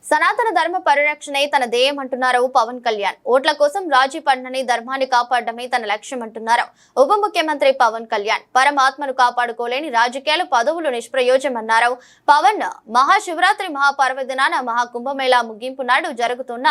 సనాతన ధర్మ పరిరక్షణే తన ధ్యేయం అంటున్నారు పవన్ కళ్యాణ్. ఓట్ల కోసం రాజీ పడనని ధర్మాన్ని కాపాడడమే తన లక్ష్యం అంటున్నారు ఉప ముఖ్యమంత్రి పవన్ కళ్యాణ్. పరమాత్మను కాపాడుకోలేని రాజకీయాలు పదవులు నిష్ప్రయోజమన్నారు పవన్. మహాశివరాత్రి మహాపర్వదినాన మహాకుంభమేళా ముగింపు నాడు జరుగుతున్న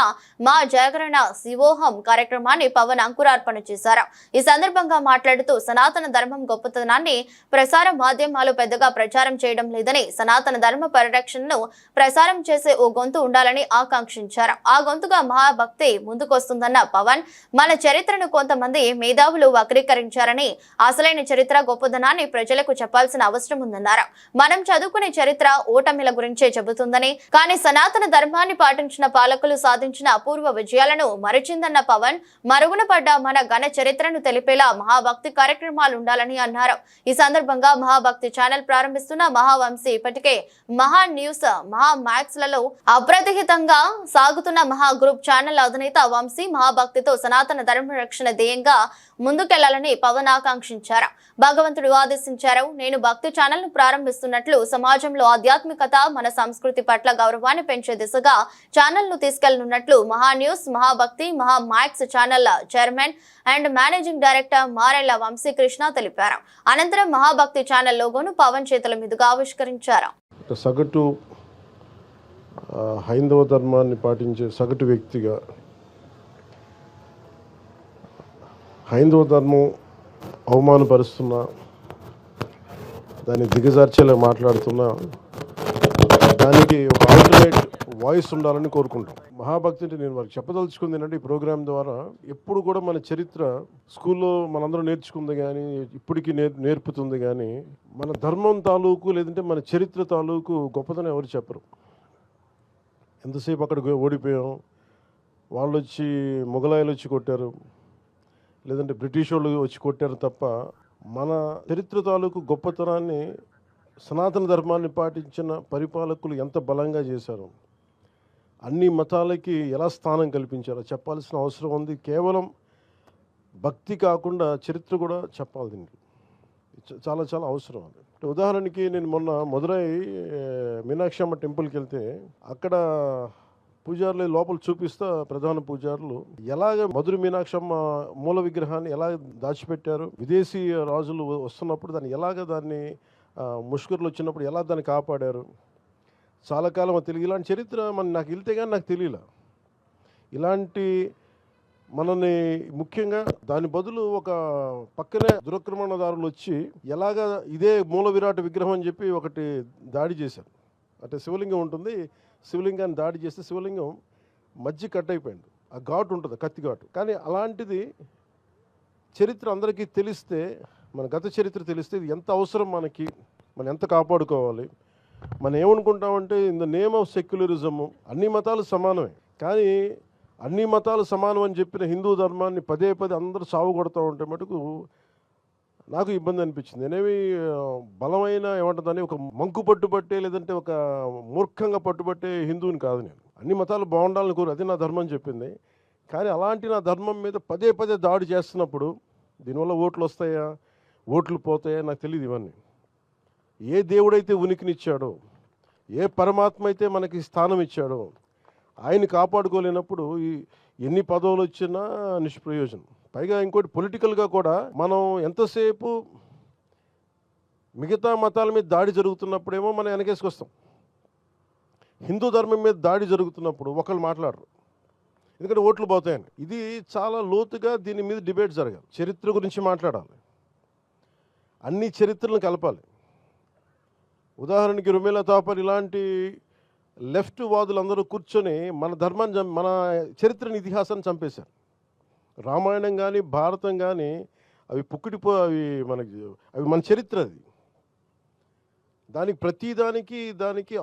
మా జాగరణ శివోహం కార్యక్రమాన్ని పవన్ అంకురార్పణ చేశారు. ఈ సందర్భంగా మాట్లాడుతూ సనాతన ధర్మం గొప్పతనాన్ని ప్రసార మాధ్యమాలు పెద్దగా ప్రచారం చేయడం లేదని, సనాతన ధర్మ పరిరక్షణను ప్రసారం చేసే ఓ గొంతు ఉండాలని ఆకాంక్షించారు. ఆ గొంతుగా మహాభక్తి ముందుకొస్తుందన్న పవన్, మన చరిత్రను కొంతమంది మేధావులు వక్రీకరించారని, అసలైన చరిత్ర గొప్పదనాన్ని ప్రజలకు చెప్పాల్సిన అవసరం ఉందన్నారు. మనం చదువుకునే చరిత్ర ఓటమిల గురించే చెబుతుందని, కానీ సనాతన ధర్మాన్ని పాటించిన పాలకులు సాధించిన అపూర్వ విజయాలను మరచిందన్న పవన్, మరుగున పడ్డ మన ఘన చరిత్రను తెలిపేలా మహాభక్తి కార్యక్రమాలు ఉండాలని అన్నారు. ఈ సందర్భంగా మహాభక్తి ఛానల్ ప్రారంభిస్తున్న మహావంశీ ఇప్పటికే మహా న్యూస్, మహా మ్యాక్స్ లలో అప్రతిహితంగా సాగుతున్న మహా గ్రూప్ ఛానల్ అధినేత వంశీ మహాభక్తితో సనాతన ధర్మ రక్షణ ధ్యేయంగా ముందుకెళ్లాలని పవన్ ఆకాంక్షించారు. భగవంతుడు ఆదేశించారు. నేను భక్తి ఛానల్ ను ప్రారంభిస్తున్నట్లు, సమాజంలో ఆధ్యాత్మికత, మన సంస్కృతి పట్ల గౌరవాన్ని పెంచే దిశగా ఛానల్ ను తీసుకెళ్లనున్నట్లు మహా news, Mahabhakti, Maha max channel chairman and managing director Marella Vamsikrishna తెలిపారు. అనంతరం మహాభక్తి ఛానల్ లోగోను పవన్ చేతుల మీదుగా ఆవిష్కరించారు. సగటు హైందవ ధర్మాన్ని పాటించే సగటు వ్యక్తిగా హైందవ ధర్మం అవమానపరుస్తున్నా, దాన్ని దిగజార్చేలా మాట్లాడుతున్నా, దానికి ఒక ఆల్టర్నేట్ వాయిస్ ఉండాలని కోరుకుంటాం. మహాభక్తి అంటే నేను వారికి చెప్పదలుచుకుంది ఏంటంటే, ఈ ప్రోగ్రాం ద్వారా ఎప్పుడు కూడా మన చరిత్ర స్కూల్లో మనందరం నేర్చుకుంది కానీ, ఇప్పటికీ నేర్పుతుంది కానీ, మన ధర్మం తాలూకు లేదంటే మన చరిత్ర తాలూకు గొప్పతనం ఎవరు చెప్పరు. ఎంతసేపు అక్కడ ఓడిపోయాం, వాళ్ళు వచ్చి మొఘలాయలు వచ్చి కొట్టారు, లేదంటే బ్రిటిష్ వాళ్ళు వచ్చి కొట్టారు తప్ప, మన చరిత్ర తాలూకు గొప్పతనాన్ని, సనాతన ధర్మాన్ని పాటించిన పరిపాలకులు ఎంత బలంగా చేశారు, అన్ని మతాలకి ఎలా స్థానం కల్పించారో చెప్పాల్సిన అవసరం ఉంది. కేవలం భక్తి కాకుండా చరిత్ర కూడా చెప్పాలి. దీనికి చాలా చాలా అవసరం అది. ఉదాహరణకి నేను మొన్న మదురై మీనాక్షి అమ్మ టెంపుల్కి వెళ్తే, అక్కడ పూజారులు లోపల చూపిస్తా, ప్రధాన పూజారులు ఎలాగ మధుర మీనాక్షమ్మ మూల విగ్రహాన్ని ఎలా దాచిపెట్టారు, విదేశీ రాజులు వస్తున్నప్పుడు దాన్ని ముష్కరులు వచ్చినప్పుడు ఎలా దాన్ని కాపాడారు, చాలా కాలం తెలియదు. ఇలాంటి చరిత్ర నాకు వెళ్తే కానీ నాకు తెలియలే. ఇలాంటి మనని ముఖ్యంగా దాని బదులు ఒక పక్కనే దురక్రమణదారులు వచ్చి ఎలాగ ఇదే మూల విరాట్ విగ్రహం అని చెప్పి ఒకటి దాడి చేశారు. అంటే శివలింగం ఉంటుంది, శివలింగాన్ని దాడి చేస్తే శివలింగం మధ్య కట్ అయిపోయింది. ఆ ఘాటు ఉంటుంది, కత్తి ఘాటు. కానీ అలాంటిది చరిత్ర అందరికీ తెలిస్తే, మన గత చరిత్ర తెలిస్తే ఇది ఎంత అవసరం మనకి, మనం ఎంత కాపాడుకోవాలి. మనం ఏమనుకుంటామంటే, in the name of secularism అన్ని మతాలు సమానమే, కానీ అన్ని మతాలు సమానం అని చెప్పిన హిందూ ధర్మాన్ని పదే పదే అందరూ సాగు కొడుతూ ఉంటే మటుకు నాకు ఇబ్బంది అనిపించింది. నేనేమి బలమైన ఏమంటుందని ఒక మంకు పట్టుబట్టే, లేదంటే ఒక మూర్ఖంగా పట్టుబట్టే హిందువుని కాదు. నేను అన్ని మతాలు బాగుండాలని కోరు, అది నా ధర్మం చెప్పింది. కానీ అలాంటి నా ధర్మం మీద పదే పదే దాడి చేస్తున్నప్పుడు దీనివల్ల ఓట్లు వస్తాయా, ఓట్లు పోతాయా నాకు తెలియదు. ఇవన్నీ ఏ దేవుడైతే ఉనికినిచ్చాడో, ఏ పరమాత్మ అయితే మనకి స్థానం ఇచ్చాడో, ఆయన కాపాడుకోలేనప్పుడు ఎన్ని పదవులు వచ్చినా నిష్ప్రయోజనం. పైగా ఇంకోటి, పొలిటికల్గా కూడా మనం ఎంతసేపు మిగతా మతాల మీద దాడి జరుగుతున్నప్పుడేమో మనం వెనకేసుకొస్తాం, హిందూ ధర్మం మీద దాడి జరుగుతున్నప్పుడు ఒకళ్ళు మాట్లాడరు, ఎందుకంటే ఓట్లు పోతాయని. ఇది చాలా లోతుగా దీని మీద డిబేట్ జరగాలి. చరిత్ర గురించి మాట్లాడాలి, అన్ని చరిత్రలను కలపాలి. ఉదాహరణకి రుమేలా తాపర్ ఇలాంటి లెఫ్ట్ వాదులందరూ కూర్చొని మన ధర్మాన్ని, మన చరిత్రని, ఇతిహాసాన్ని చంపేశారు. రామాయణం కానీ భారతం కానీ అవి అవి మన చరిత్ర. అది దానికి ప్రతిదానికి